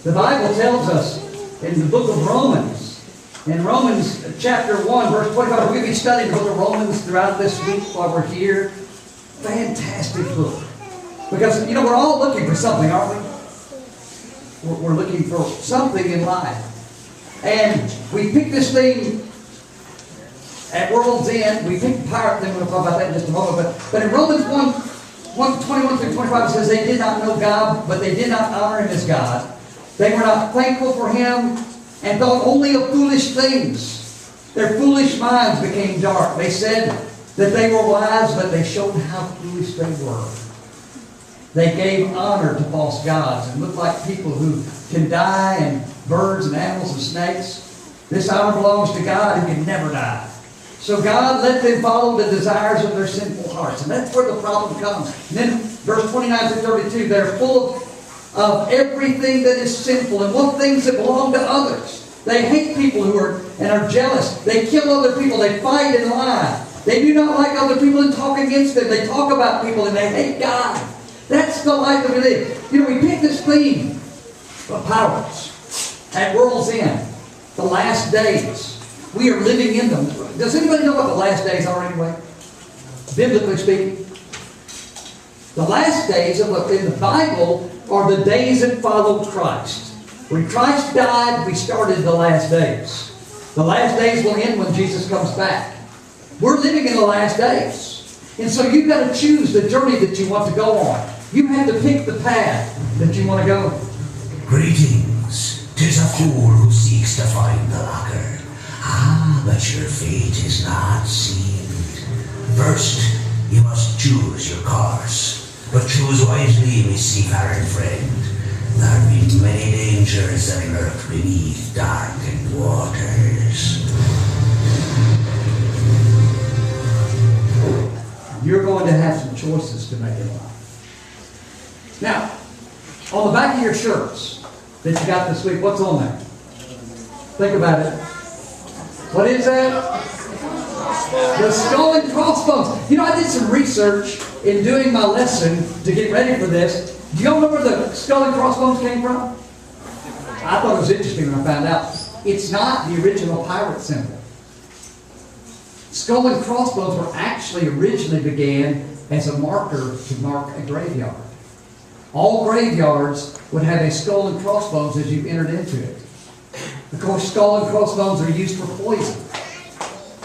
The Bible tells us in the book of Romans, in Romans chapter 1, verse 25, we're going to be studying the book of Romans throughout this week while we're here. Fantastic book. Because, we're all looking for something, aren't we? We're looking for something in life. And we pick this thing at World's End. We pick the pirate thing. We'll talk about that in just a moment. But in Romans 1:21 through 25, it says they did not know God, but they did not honor Him as God. They were not thankful for Him and thought only of foolish things. Their foolish minds became dark. They said that they were wise, but they showed how foolish they were. They gave honor to false gods and looked like people who can die, and birds and animals and snakes. This honor belongs to God who can never die. So God let them follow the desires of their sinful hearts. And that's where the problem comes. And then verse 29 to 32, they're full of everything that is sinful and want things that belong to others. They hate people who are jealous. They kill other people. They fight and lie. They do not like other people and talk against them. They talk about people and they hate God. That's the life that we live. We pick this theme of powers at World's End, the last days. We are living in them. Does anybody know what the last days are anyway? Biblically speaking. The last days in the Bible are the days that followed Christ. When Christ died, we started the last days. The last days will end when Jesus comes back. We're living in the last days. And so you've got to choose the journey that you want to go on. You have to pick the path that you want to go. Greetings. 'Tis a fool who seeks to find the locker. But your fate is not sealed. First, you must choose your course. But choose wisely, my seafaring friend. There be many dangers that lurk beneath darkened waters. You're going to have some choices to make in life. Now, on the back of your shirts that you got this week, what's on there? Think about it. What is that? The skull and crossbones. I did some research in doing my lesson to get ready for this. Do y'all know where the skull and crossbones came from? I thought it was interesting when I found out. It's not the original pirate symbol. Skull and crossbones were actually originally began as a marker to mark a graveyard. All graveyards would have a skull and crossbones as you entered into it. Of course, skull and crossbones are used for poison.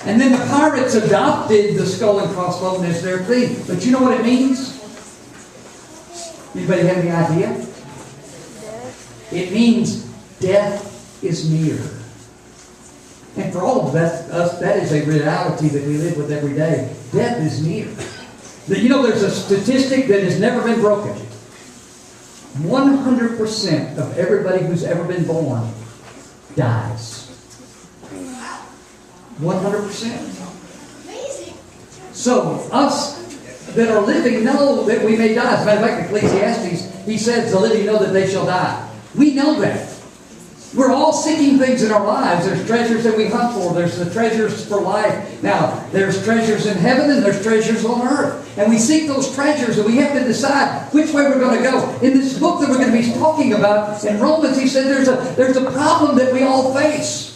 And then the pirates adopted the skull and crossbones as their thing. But you know what it means? Anybody have any idea? It means death is near. And for all of us, that is a reality that we live with every day. Death is near. There's a statistic that has never been broken. 100% of everybody who's ever been born dies. 100%. So us that are living know that we may die. As a matter of fact, Ecclesiastes, he says the living know that they shall die. We know that. We're all seeking things in our lives. There's treasures that we hunt for. There's the treasures for life. Now, there's treasures in heaven and there's treasures on earth. And we seek those treasures and we have to decide which way we're going to go. In this book that we're going to be talking about, in Romans, he said there's a problem that we all face.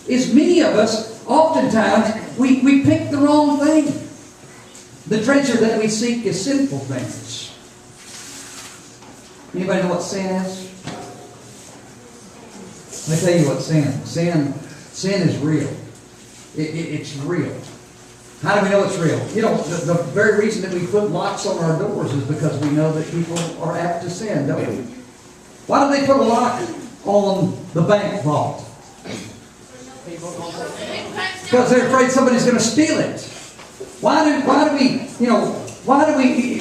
Is many of us, oftentimes, we pick the wrong thing. The treasure that we seek is sinful things. Anybody know what sin is? Let me tell you what sin is real. It's real. How do we know it's real? The very reason that we put locks on our doors is because we know that people are apt to sin, don't we? Why do they put a lock on the bank vault? Because they're afraid somebody's going to steal it. Why do we,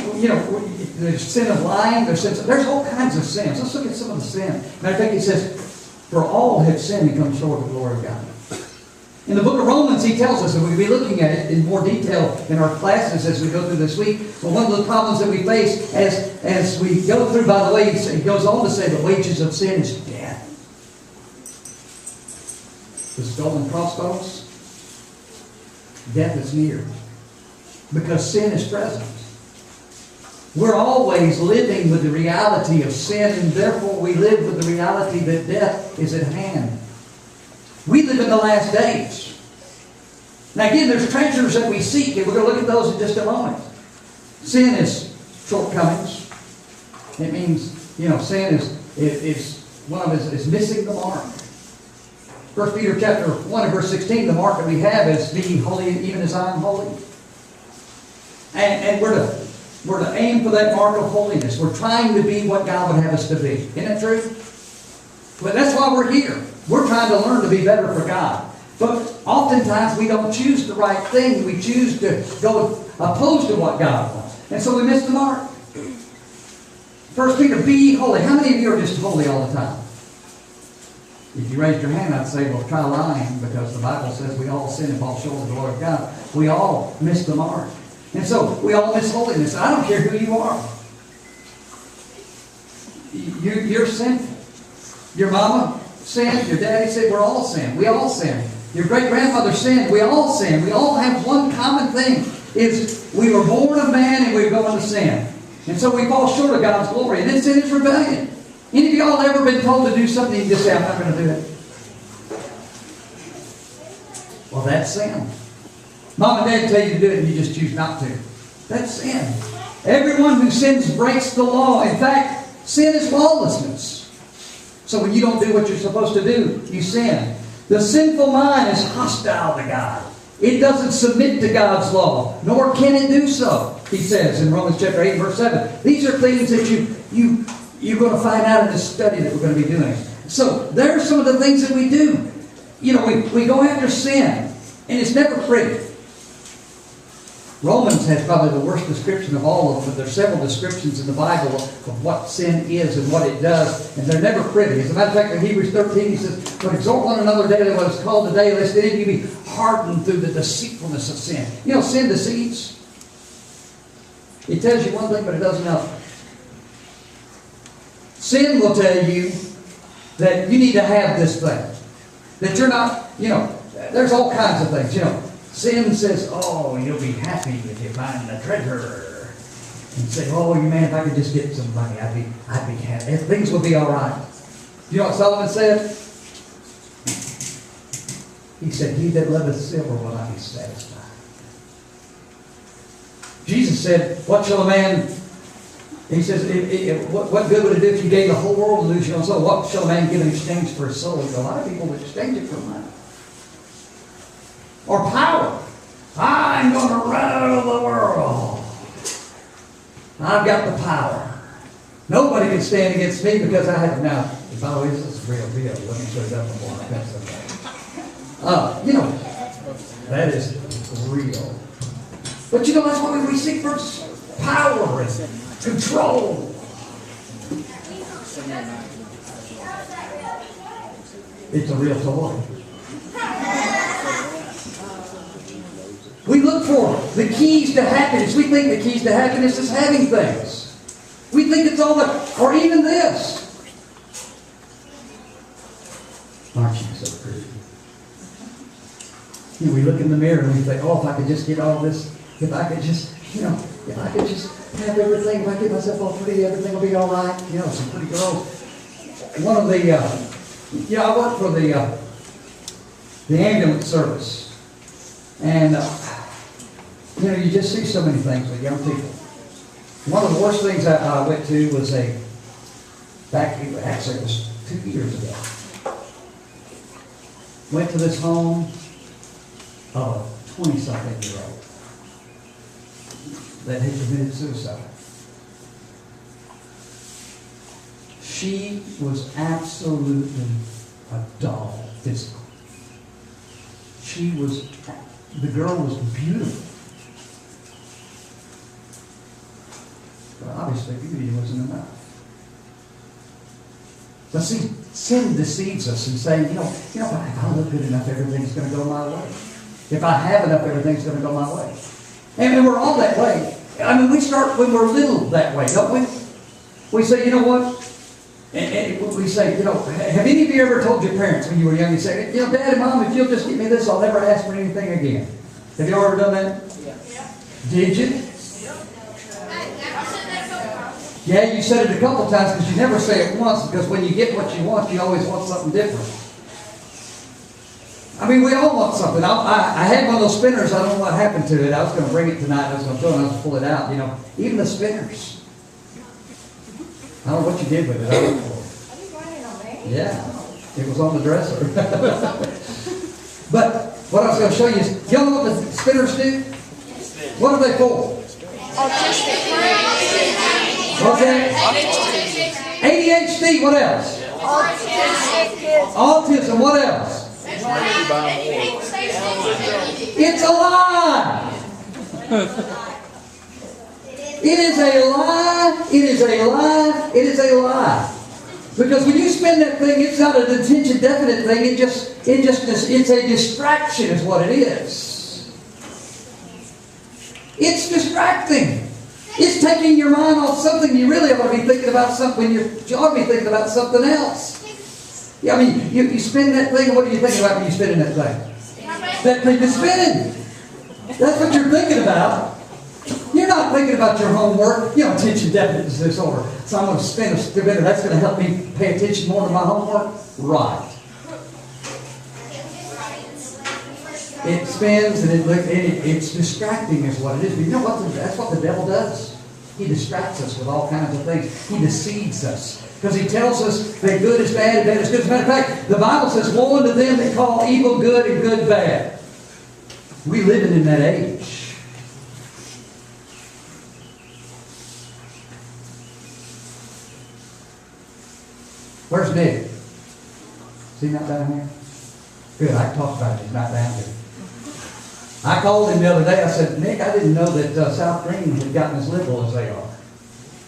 there's sin of lying, there's all kinds of sins. Let's look at some of the sin. Matter of fact, he says, for all have sinned and come short of the glory of God. In the book of Romans, he tells us, and we'll be looking at it in more detail in our classes as we go through this week, but one of the problems that we face as we go through, by the way, he goes on to say the wages of sin is death. The skull and crossbones, death is near. Because sin is present. We're always living with the reality of sin, and therefore we live with the reality that death is at hand. We live in the last days. Now again, there's treasures that we seek, and we're going to look at those in just a moment. Sin is shortcomings. It means, sin is one of us is missing the mark. 1 Peter chapter 1 and verse 16, the mark that we have is be ye holy even as I am holy. And we're to aim for that mark of holiness. We're trying to be what God would have us to be. Isn't that true? But that's why we're here. We're trying to learn to be better for God. But oftentimes we don't choose the right thing. We choose to go opposed to what God wants. And so we miss the mark. 1 Peter, be ye holy. How many of you are just holy all the time? If you raised your hand, I'd say, well, try lying, because the Bible says we all sin and fall short of the glory of God. We all miss the mark. And so we all miss holiness. I don't care who you are. You're sinful. Your mama sinned. Your daddy said we're all sin. We all sin. Your great-grandmother sinned. We all sin. We all have one common thing. Is we were born of man and we go into sin. And so we fall short of God's glory. And then sin is rebellion. Any of y'all ever been told to do something and you just say, I'm not going to do it? Well, that's sin. Mom and Dad tell you to do it and you just choose not to. That's sin. Everyone who sins breaks the law. In fact, sin is lawlessness. So when you don't do what you're supposed to do, you sin. The sinful mind is hostile to God. It doesn't submit to God's law, nor can it do so, he says in Romans chapter 8, verse 7. These are things that you're going to find out in this study that we're going to be doing. So there are some of the things that we do. We go after sin, and it's never pretty. Romans has probably the worst description of all of them, but there's several descriptions in the Bible of what sin is and what it does, and they're never pretty. As a matter of fact, in Hebrews 13, he says, but exhort one another daily what is called today, lest any of you be hardened through the deceitfulness of sin. Sin deceives. It tells you one thing, but it does another. Sin will tell you that you need to have this thing. That you're not, there's all kinds of things, Sin says, oh, you'll be happy if you find the treasure. And say, oh, man, if I could just get some money, I'd be happy. Things will be all right. You know what Solomon said? He said, he that loveth silver will not be satisfied. Jesus said, what shall a man... He says, what good would it do if you gave the whole world and lose your own soul? What shall a man give in exchange for his soul? A lot of people would exchange it for money. Or power. I'm going to rule the world. I've got the power. Nobody can stand against me because I have... Now, by the way, this is real. Let me show you that before I pass that. That is real. But that's why we seek for power and control. It's a real toy. We look for the keys to happiness. We think the keys to happiness is having things. We think it's all that, or even this. Aren't you so pretty? We look in the mirror and we think, oh, if I could just get all this, if I could just have everything, if I get myself all pretty, everything will be all right. Some pretty girls. One of the, I work for the ambulance service. And, you just see so many things with young people. One of the worst things I went to was it was 2 years ago. Went to this home of a 20-something-year-old that had committed suicide. She was absolutely a doll, physically. The girl was beautiful. But obviously beauty wasn't enough. But see, sin deceives us and saying, if I look good enough, everything's going to go my way. If I have enough, everything's going to go my way. And we're all that way. We start when we're little that way, don't we? We say, what? And we say, have any of you ever told your parents when you were young, you say, Dad and Mom, if you'll just get me this, I'll never ask for anything again. Have you ever done that? Yeah. Did you? Yeah, you said it a couple times because you never say it once, because when you get what you want, you always want something different. I mean, we all want something. I had one of those spinners. I don't know what happened to it. I was going to bring it tonight. I was going to throw it. I was going to pull it out. You know, even the spinners. I don't know what you did with it. I don't know. Yeah, it was on the dresser. But what I was going to show you is, you know what the spinners do? What are they for? What's that? ADHD. What else? Autism. What else? It's a lie. It is a lie. It is a lie. It is a lie. Because when you spin that thing, it's not an attention definite thing. It's a distraction is what it is. It's distracting. It's taking your mind off something you really ought to be thinking about. Something you ought to be thinking about something else. Yeah, I mean, you spin that thing, what are you thinking about when you're spinning that thing? That thing is spinning. That's what you're thinking about. You're not thinking about your homework. You know, attention deficit disorder. So I'm going to spin a spinner. That's going to help me pay attention more to my homework. Right. It spins and it's distracting is what it is. But you know what? That's what the devil does. He distracts us with all kinds of things. He deceives us. Because he tells us that good is bad and bad is good. As a matter of fact, the Bible says, woe unto them that call evil good and good bad. We living in that age. Where's Nick? Is he not down here? Good, I can talk about it. He's not down here. I called him the other day. I said, Nick, I didn't know that South Green had gotten as liberal as they are.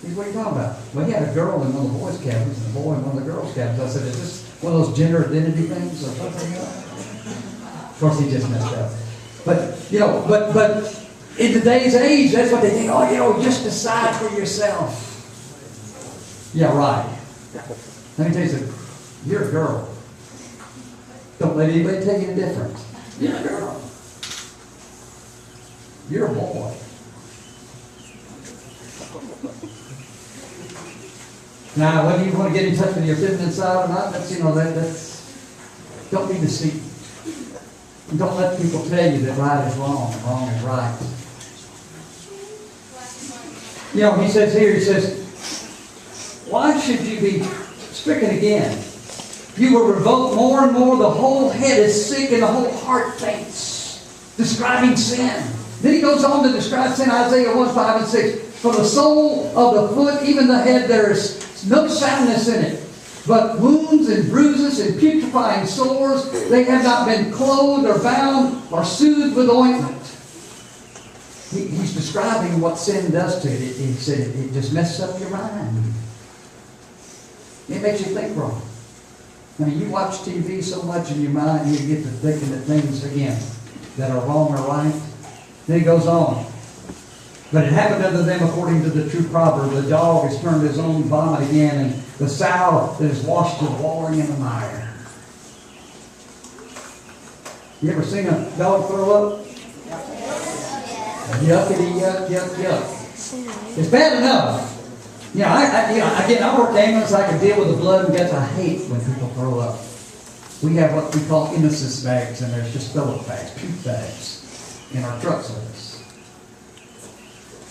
He said, what are you talking about? Well, he had a girl in one of the boys' cabins and a boy in one of the girls' cabins. I said, is this one of those gender identity things or something? Of course, he just messed up. But, you know, but in today's age, that's what they think. Oh, you know, just decide for yourself. Yeah, right. Let me tell you something. You're a girl. Don't let anybody tell you different. You're a girl. You're a boy. Now, whether you want to get in touch with your feminine side or not, that's, you know, that's, don't be deceived. And don't let people tell you that right is wrong and wrong is right. You know, he says here, he says, why should you be stricken again? You will revolt more and more. The whole head is sick and the whole heart faints. Describing sin. Then he goes on to describe sin, Isaiah 1, 5 and 6. From the sole of the foot, even the head, there is no soundness in it. But wounds and bruises and putrefying sores, they have not been clothed or bound or soothed with ointment. He's describing what sin does to it. He said it just messes up your mind. It makes you think wrong. I mean, you watch TV so much in your mind, you get to thinking that things, again, that are wrong or right. Then he goes on. But it happened unto them according to the true proverb. The dog has turned his own vomit again, and the sow that is washed is wallowing in the mire. You ever seen a dog throw up? Yuckity, yuck, yuck, yuck. It's bad enough. You know, I work ambulance. I can deal with the blood and guts. I hate when people throw up. We have what we call innocence bags, and there's just filler bags, puke bags, in our trucks with us.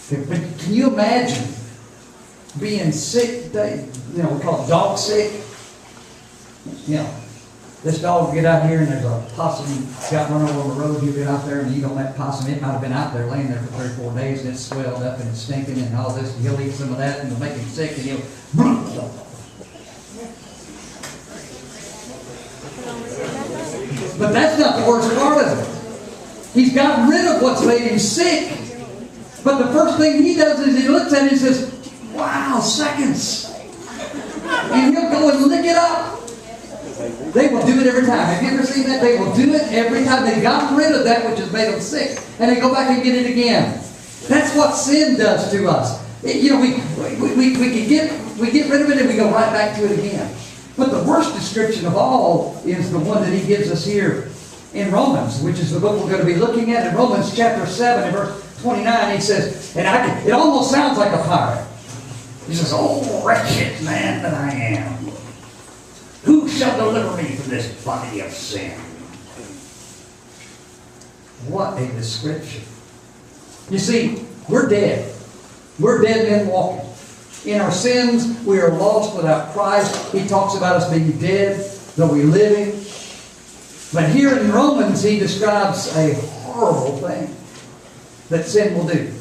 But can you imagine being sick? You know, we call it dog sick. You know, this dog will get out here and there's a possum got run over on the road. You get out there and eat on that possum. It might have been out there laying there for 3 or 4 days and it's swelled up and it's stinking and all this. And he'll eat some of that and it'll make him sick and he'll. But that's not the worst part of it. He's gotten rid of what's made him sick. But the first thing he does is he looks at it and says, wow, seconds. And he'll go and lick it up. They will do it every time. Have you ever seen that? They will do it every time. They've gotten rid of that which has made them sick. And they go back and get it again. That's what sin does to us. You know, we get rid of it and we go right back to it again. But the worst description of all is the one that he gives us here in Romans, which is the book we're going to be looking at. In Romans chapter 7 and verse 29, he says, and it almost sounds like a pirate. He says, "Oh, wretched man that I am, who shall deliver me from this body of sin?" What a description. You see, we're dead. We're dead men walking. In our sins, we are lost without Christ. He talks about us being dead, though we living. But here in Romans, he describes a horrible thing that sin will do.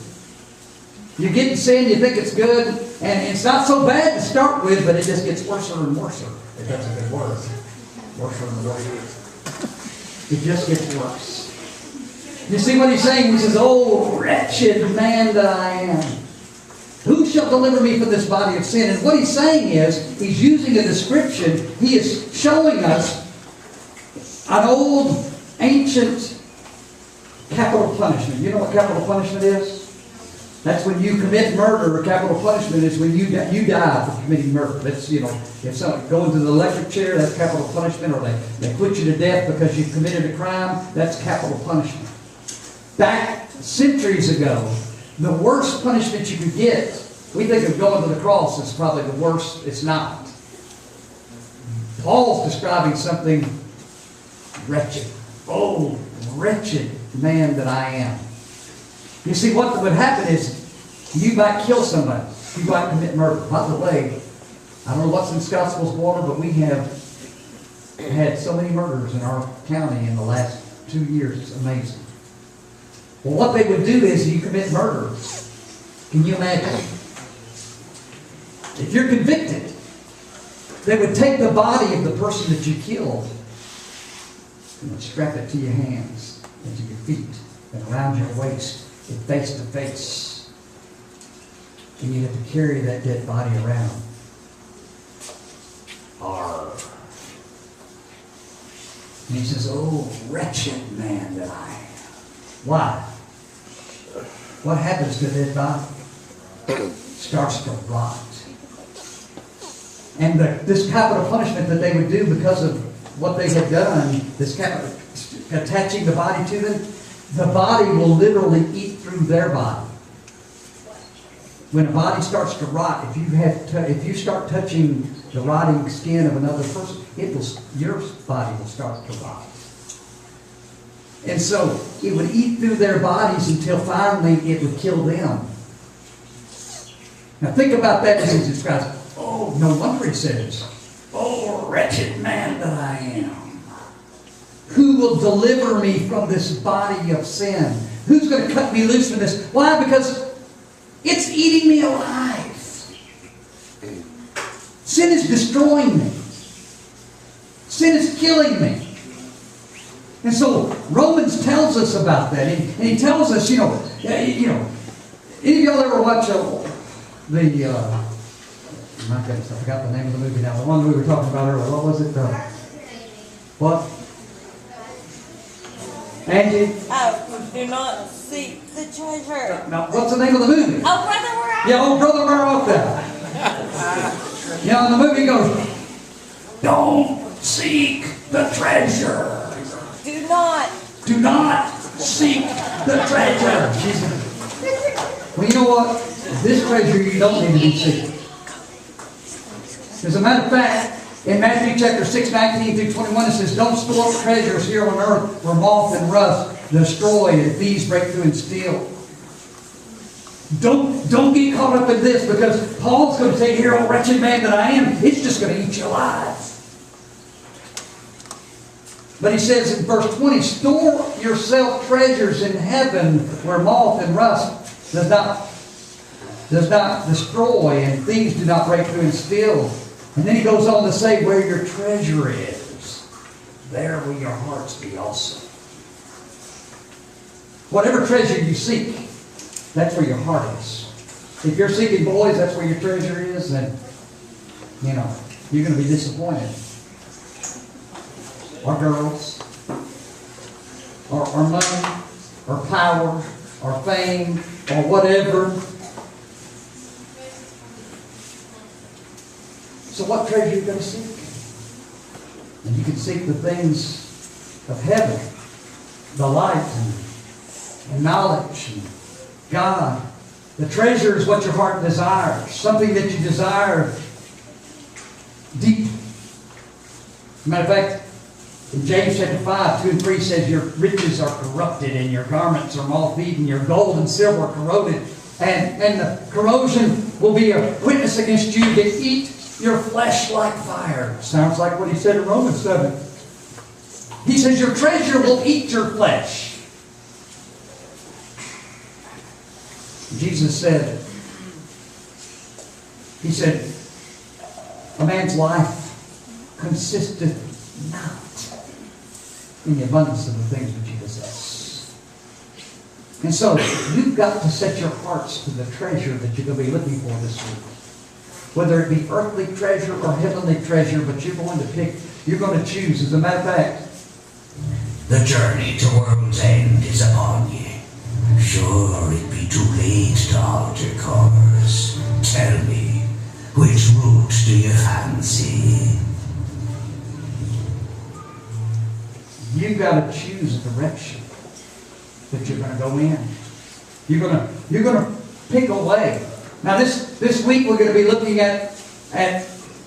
You get in sin, you think it's good, and it's not so bad to start with, but it just gets worse and worse. If that's a good word. Worse and worse. It just gets worse. You see what he's saying? He says, "Oh, wretched man that I am, who shall deliver me from this body of sin?" And what he's saying is, he's using a description. He is showing us an old, ancient capital punishment. You know what capital punishment is? That's when you commit murder. Capital punishment is when you die for committing murder. That's, if someone going to the electric chair, that's capital punishment. Or they put you to death because you committed a crime. That's capital punishment. Back centuries ago, the worst punishment you could get, we think of going to the cross as probably the worst. It's not. Paul's describing something wretched. Oh, wretched man that I am. You see, what would happen is you might kill somebody. You might commit murder. By the way, I don't know what's in Scottsville's water, but we have had so many murders in our county in the last 2 years. It's amazing. Well, what they would do is you commit murder. Can you imagine? If you're convicted, they would take the body of the person that you killed and strap it to your hands and to your feet and around your waist and face to face. And you have to carry that dead body around. Arr. And he says, "Oh, wretched man that I am." Why? What happens to a dead body? Starts to rot. And this capital punishment that they would do because of what they had done, this capital, attaching the body to them, the body will literally eat through their body. When a body starts to rot, if you start touching the rotting skin of another person, your body will start to rot. And so it would eat through their bodies until finally it would kill them. Now think about that as he describes. Oh, no wonder he says, "Oh, wretched man that I am. Who will deliver me from this body of sin?" Who's going to cut me loose from this? Why? Because it's eating me alive. Sin is destroying me. Sin is killing me. And so Romans tells us about that. And he tells us, any of y'all ever watch my goodness, I forgot the name of the movie now. The one we were talking about earlier. What was it? What? Angie? Oh, do not seek the treasure. Now, what's the name of the movie? Oh, brother, where are you? Yeah, oh, brother, where art thou? And the movie goes, "Don't seek the treasure. Do not seek the treasure." Well, you know what? This treasure you don't need to be seeking. As a matter of fact, in Matthew chapter 6, 19 through 21, it says, "Don't store up treasures here on earth where moth and rust destroy and thieves break through and steal." Don't get caught up in this, because Paul's going to say here, "Oh, wretched man that I am," it's just going to eat you alive. But he says in verse 20, "Store yourself treasures in heaven where moth and rust does not destroy and thieves do not break through and steal." And then he goes on to say, "Where your treasure is, there will your hearts be also." Whatever treasure you seek, that's where your heart is. If you're seeking boys, that's where your treasure is, then, you're going to be disappointed. Or girls, or money, or power, or fame, or whatever. So what treasure are you going to seek? And you can seek the things of heaven, the light and knowledge and God. The treasure is what your heart desires. Something that you desire deeply. Matter of fact, in James chapter 5, 2 and 3 says, your riches are corrupted and your garments are moth-eaten, your gold and silver are corroded, and the corrosion will be a witness against you that eat your flesh like fire. Sounds like what he said in Romans 7. He says your treasure will eat your flesh. Jesus said, he said, a man's life consisteth not in the abundance of the things which he possesses. And so, you've got to set your hearts to the treasure that you're going to be looking for this week. Whether it be earthly treasure or heavenly treasure, but you're going to pick, you're going to choose. As a matter of fact, the journey to world's end is upon ye. Sure, it be too late to alter course. Tell me, which route do you fancy? you've got to choose a direction that you're going to go in. You're going to pick a way. Now this week we're going to be looking at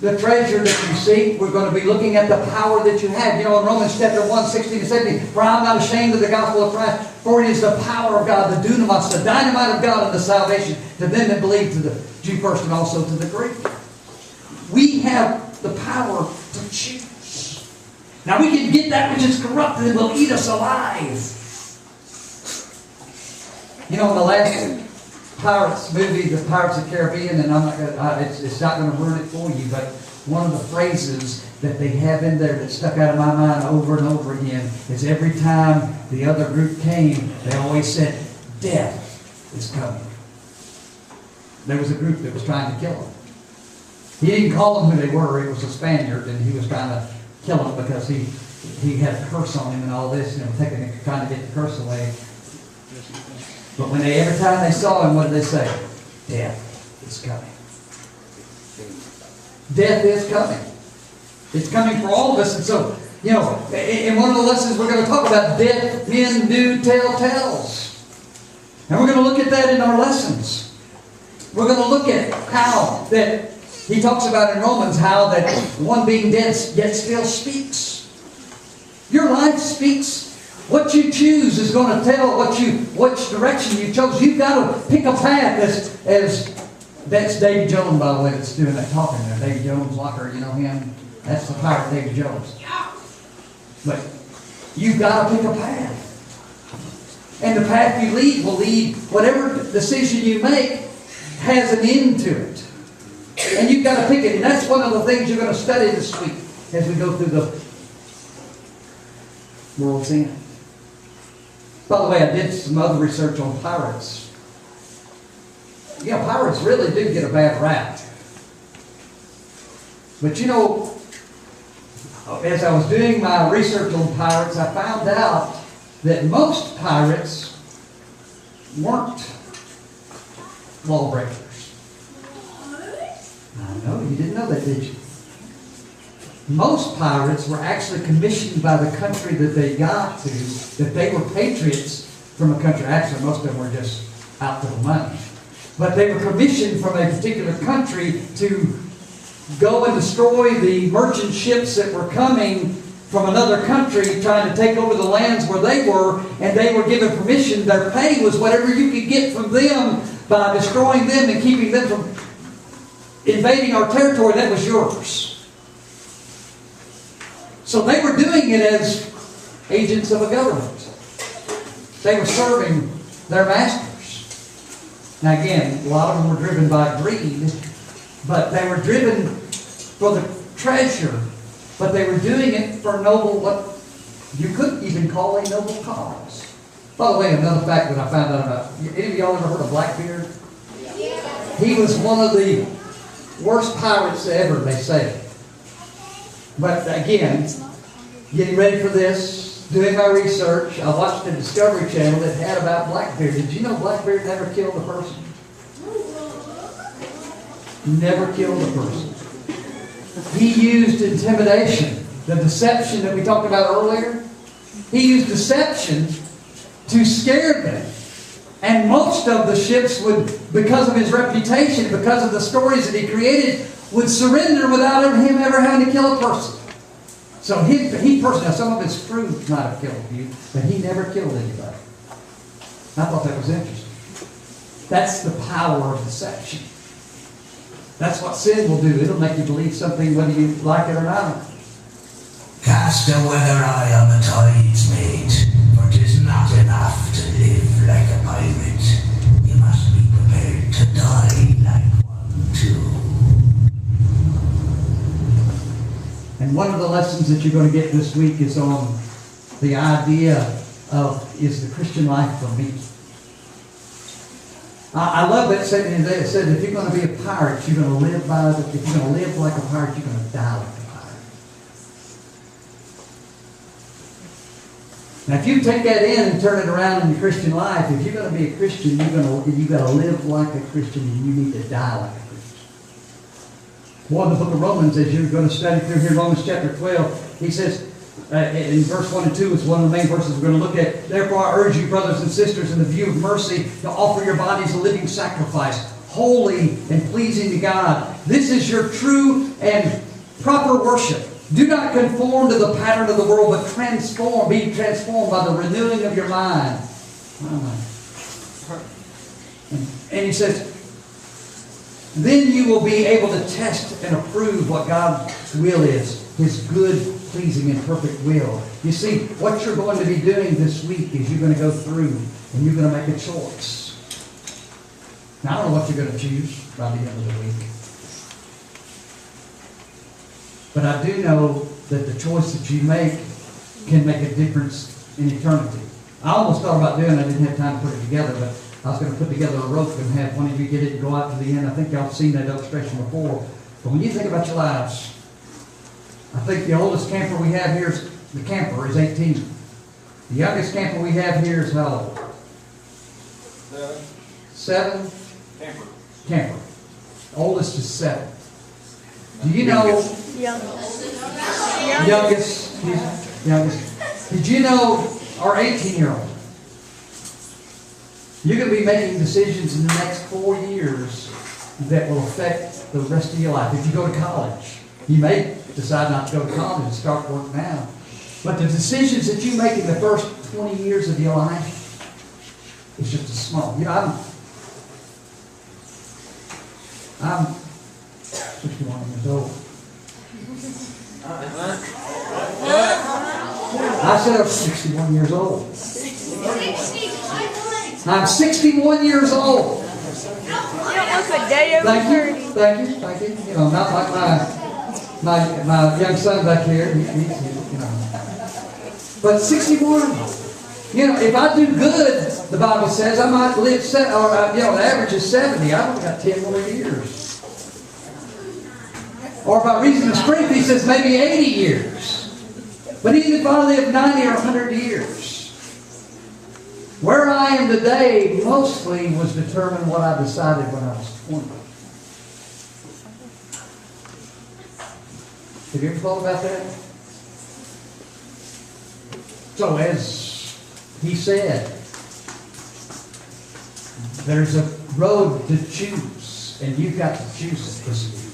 the treasure that you seek. We're going to be looking at the power that you have. You know, in Romans chapter 1, 16 and 17, for I'm not ashamed of the gospel of Christ, for it is the power of God, the dunamis, the dynamite of God, and the salvation to them that believe, to the Jew first and also to the Greek. We have the power to choose. Now we can get that which is corrupted and will eat us alive. You know, in the last Pirates movie, the Pirates of the Caribbean, and I'm not gonna, it's not going to ruin it for you, but one of the phrases that they have in there that stuck out of my mind over and over again is every time the other group came, they always said, death is coming. There was a group that was trying to kill them. He didn't call them who they were. It was a Spaniard, and he was trying to kill them because he had a curse on him and all this, and trying to get the curse away. But when every time they saw him, what did they say? Death is coming. Death is coming. It's coming for all of us. And so, you know, in one of the lessons we're going to talk about death, men do tell tales. And we're going to look at that in our lessons. We're going to look at how that he talks about in Romans, how that one being dead yet still speaks. Your life speaks. What you choose is going to tell which direction you chose. You've got to pick a path. That's Davy Jones, by the way, that's doing that talking there. Davy Jones, Locker, you know him. That's the pirate, Davy Jones. But you've got to pick a path. And the path you lead will lead, whatever decision you make has an end to it. And you've got to pick it. And that's one of the things you're going to study this week as we go through the world's end. By the way, I did some other research on pirates. You know, pirates really do get a bad rap. But you know, as I was doing my research on pirates, I found out that most pirates weren't lawbreakers. I know, you didn't know that, did you? Most pirates were actually commissioned by the country that they got to, that they were patriots from a country. Actually, most of them were just out for the money. But they were commissioned from a particular country to go and destroy the merchant ships that were coming from another country trying to take over the lands where they were, and they were given permission. Their pay was whatever you could get from them by destroying them and keeping them from invading our territory. That was yours. So they were doing it as agents of a government. They were serving their masters. Now again, a lot of them were driven by greed, but they were driven for the treasure, but they were doing it for noble, what you couldn't even call a noble cause. By the way, another fact that I found out about, any of y'all ever heard of Blackbeard? Yeah. He was one of the worst pirates ever, they say. But again, getting ready for this, doing my research, I watched the Discovery Channel that had about Blackbeard. Did you know Blackbeard never killed a person? Never killed a person. He used intimidation, the deception that we talked about earlier. He used deception to scare them. And most of the ships would, because of his reputation, because of the stories that he created, would surrender without him ever having to kill a person. So he personally, now some of his crew might have killed a few, but he never killed anybody. I thought that was interesting. That's the power of deception. That's what sin will do. It'll make you believe something whether you like it or not. Cast a weather eye on the tides, mate, for 'tis not enough to live like a pirate. You must be prepared to die like one too. And one of the lessons that you're going to get this week is on the idea of, is the Christian life for me? I love that statement today. It says if you're going to be a pirate, you're going to live by it. If you're going to live like a pirate, you're going to die like a pirate. Now, if you take that in and turn it around in your Christian life, if you're going to be a Christian, you've got to live like a Christian, and you need to die like a Christian. Well, in the book of Romans, as you're going to study through here, Romans chapter 12, he says, in verse 1 and 2, it's one of the main verses we're going to look at. Therefore, I urge you, brothers and sisters, in the view of mercy, to offer your bodies a living sacrifice, holy and pleasing to God. This is your true and proper worship. Do not conform to the pattern of the world, but be transformed by the renewing of your mind. And he says, then you will be able to test and approve what God's will is, His good, pleasing, and perfect will. You see, what you're going to be doing this week is you're going to go through and you're going to make a choice. Now, I don't know what you're going to choose by the end of the week. But I do know that the choice that you make can make a difference in eternity. I almost thought about doing it. I didn't have time to put it together, but I was going to put together a rope and have one of you get it and go out to the end. I think y'all have seen that illustration before. But when you think about your lives, I think the oldest camper we have here is, the camper is 18. The youngest camper we have here is how old? 7? Camper. Oldest is 7. Do you know? Youngest. Did you know our 18-year-old? You're going to be making decisions in the next 4 years that will affect the rest of your life. If you go to college, you may decide not to go to college and start work now. But the decisions that you make in the first 20 years of your life is just a small. You know, I'm 61 years old. I said I'm 61 years old. I'm 61 years old. Thank you. You know, not like my young son back here. He's, you know. But 61. You know, if I do good, the Bible says I might live, the average is 70. I've only got 10 more years. Or by reason of strength, he says maybe 80 years. But even if I live 90 or 100 years, where I am today mostly was determined what I decided when I was 20. Have you ever thought about that? So as he said, there's a road to choose, and you've got to choose it this week.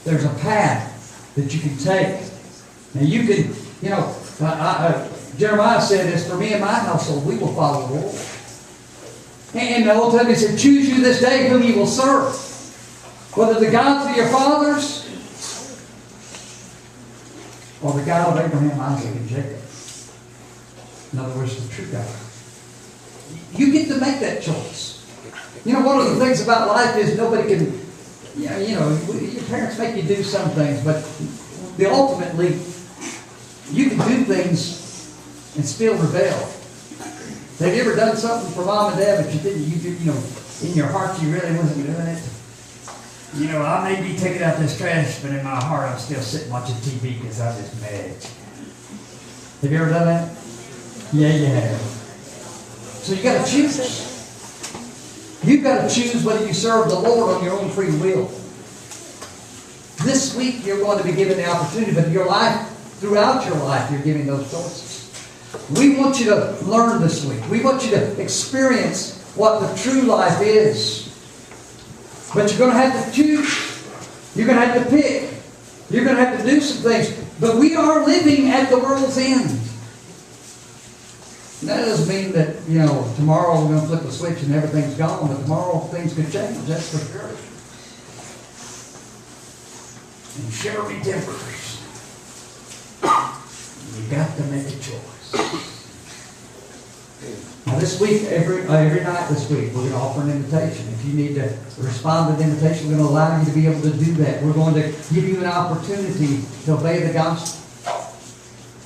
There's a path that you can take. Now you can, you know, Jeremiah said this, for me and my household, we will follow the Lord. And the Old Testament said, choose you this day whom you will serve. Whether the gods of your fathers or the God of Abraham, Isaac, and Jacob. In other words, the true God. You get to make that choice. You know, one of the things about life is nobody can, you know, your parents make you do some things, but ultimately, you can do things and still rebel. Have you ever done something for mom and dad, but you know, in your heart you really wasn't doing it? You know, I may be taking out this trash, but in my heart I'm still sitting watching TV because I'm just mad. Have you ever done that? Yeah, you have. So you got to choose. You've got to choose whether you serve the Lord on your own free will. This week you're going to be given the opportunity, but your life, throughout your life, you're giving those choices. We want you to learn this week. We want you to experience what the true life is. But you're going to have to choose. You're going to have to pick. You're going to have to do some things. But we are living at the world's end. And that doesn't mean that, tomorrow we're going to flip the switch and everything's gone. But tomorrow things could change. That's for sure. And Sherry tempers. You got to make a choice. Now this week, every night this week, we're going to offer an invitation. If you need to respond to the invitation, we're going to allow you to be able to do that. We're going to give you an opportunity to obey the gospel.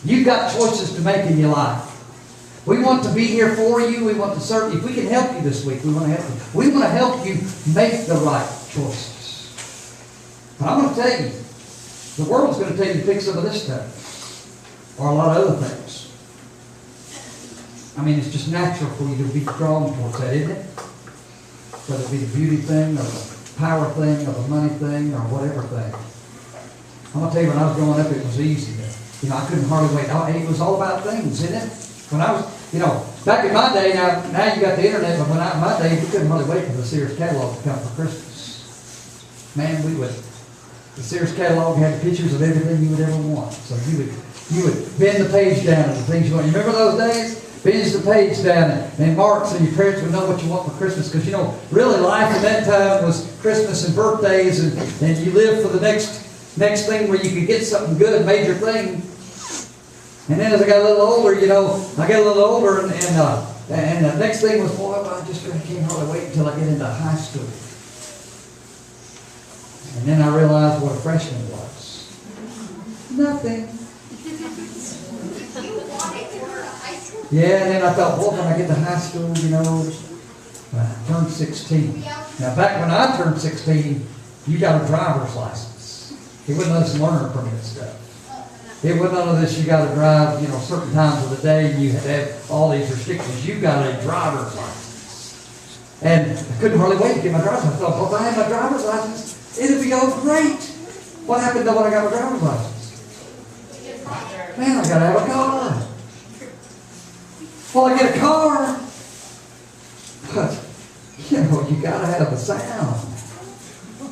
You've got choices to make in your life. We want to be here for you. We want to serve you. If we can help you this week, we want to help you. We want to help you make the right choices. But I'm going to tell you, the world's going to tell you to pick some of this stuff. Or a lot of other things. I mean, it's just natural for you to be drawn towards that, isn't it? Whether it be the beauty thing, or the power thing, or the money thing, or whatever thing. I'm going to tell you, when I was growing up, it was easy. I couldn't hardly wait. It was all about things, isn't it? When I was, back in my day, now you got the internet, but in my day, we couldn't hardly wait for the Sears catalog to come for Christmas. Man, the Sears catalog had pictures of everything you would ever want. So you would bend the page down to the things you want. You remember those days? Bends the page down and marks, and your parents would know what you want for Christmas. Because, really life in that time was Christmas and birthdays, and you lived for the next thing where you could get something good, major thing. And then as I got a little older, and the next thing was, boy, I just can't hardly wait until I get into high school. And then I realized what a freshman was. Nothing. Yeah, and then I thought, well, when I get to high school, when I turned 16. Now, back when I turned 16, you got a driver's license. It wasn't none of this learner permit stuff. It wasn't none of this, you got to drive, certain times of the day, and you had to have all these restrictions. You got a driver's license. And I couldn't hardly wait to get my driver's license. I thought, well, if I had my driver's license, it'd be all great. What happened to when I got my driver's license? Man, I got to have a car. Well, I get a car, but, you got to have the sound.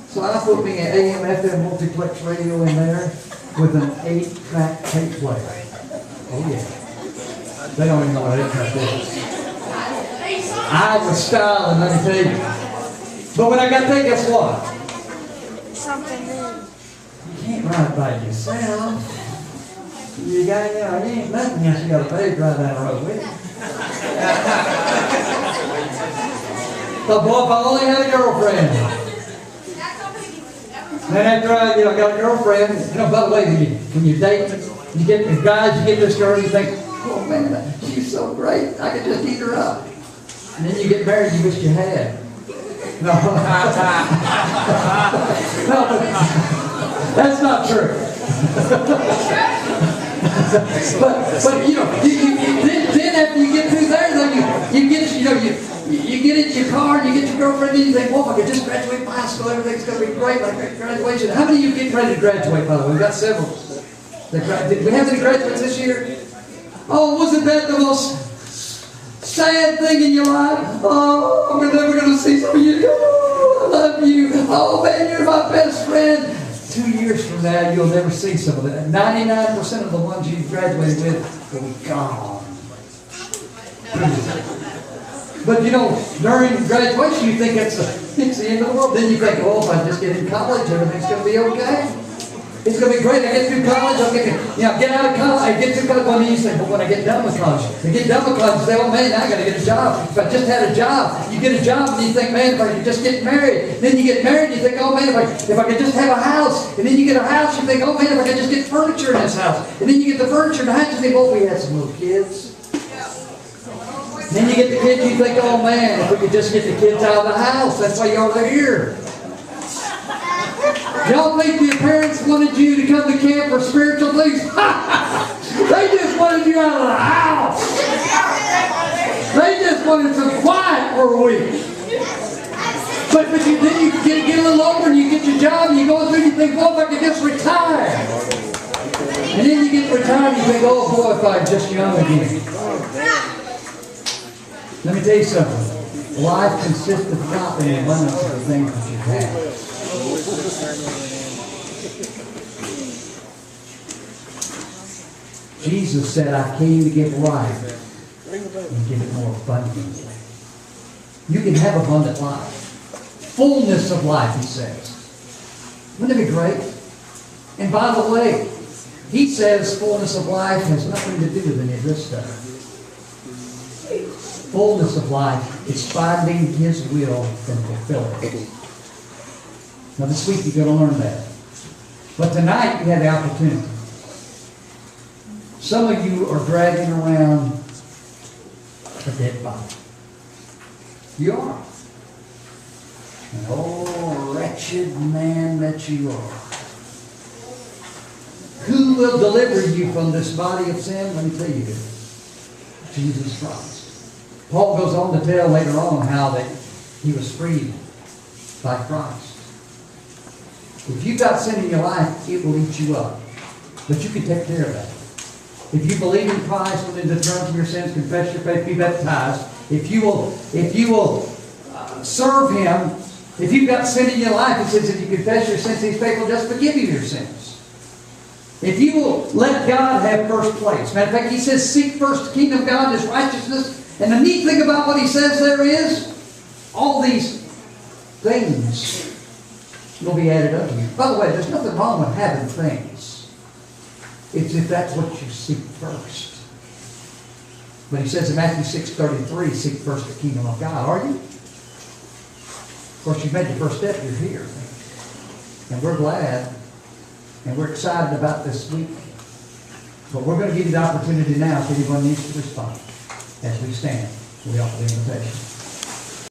So I put me an AM, FM multiplex radio in there with an 8-track tape player. Oh, yeah. They don't even know what 8-track is. I was styling, let me tell you. But when I got there, guess what? Something new. You can't ride by yourself. You ain't nothing else you got to pay to drive down the road with you. But boy, if I only had a girlfriend. Then after I got a girlfriend, by the way, when you date, you get the guys, you get this girl, you think, oh man, she's so great, I could just eat her up. And then you get married, you wish you had. No, no, that's not true. but then after you get through there, though, you get in your car and you get your girlfriend and you think, well, if I could just graduate from high school, everything's going to be great, like graduation. How many of you getting ready to graduate, by the way? We've got several. Did we have any graduates this year? Oh, wasn't that the most sad thing in your life? Oh, we're never going to see some of you. Oh, I love you. Oh, man, you're my best friend. 2 years from now, you'll never see some of that. 99% of the ones you graduated with will be gone. But during graduation, you think it's the end of the world. Then you think, oh, if I just get in college, everything's going to be okay. It's going to be great. I get through college. I'll get out of college. I get through college. One day you say, well, when I get done with college, I get done with college, you say, oh man, now I got to get a job. If I just had a job, you get a job, and you think, man, if I could just get married. Then you get married, and you think, oh man, if I could just have a house. And then you get a house, you think, oh man, if I could just get furniture in this house. And then you get the furniture in the house, you think, oh, we had some little kids. Then you get the kids, you think, oh man, if we could just get the kids out of the house. That's why y'all are here. Y'all think your parents wanted you to come to camp for spiritual things? They just wanted you out of the house. They just wanted some quiet for a week. But then you get a little older and you get your job and you go through and you think, well, if I could just retire. And then you get retired and you think, oh boy, if I was just young again. Let me tell you something. Life consisteth not in the abundance of the things that you have. Jesus said, I came to give life and give it more abundantly. You can have abundant life. Fullness of life, he says. Wouldn't it be great? And by the way, he says fullness of life has nothing to do with any of this stuff. Fullness of life is finding his will and fulfilling it. Now this week you're going to learn that. But tonight you have the opportunity. Some of you are dragging around a dead body. You are. And oh, wretched man that you are. Who will deliver you from this body of sin? Let me tell you. Jesus Christ. Paul goes on to tell later on how that he was freed by Christ. If you've got sin in your life, it will eat you up. But you can take care of that. If you believe in Christ, will enter the turn from your sins, confess your faith, be baptized. If you will serve Him, if you've got sin in your life, it says if you confess your sins, He's faithful just forgive you your sins. If you will let God have first place. Matter of fact, He says, seek first the kingdom of God and His righteousness. And the neat thing about what He says there is, all these things will be added unto you. By the way, there's nothing wrong with having things. It's if that's what you seek first. But He says in Matthew 6:33, seek first the kingdom of God. Are you? Of course, you've made the first step. You're here. And we're glad. And we're excited about this week. But we're going to give you the opportunity now if anyone needs to respond. As we stand, we offer the invitation.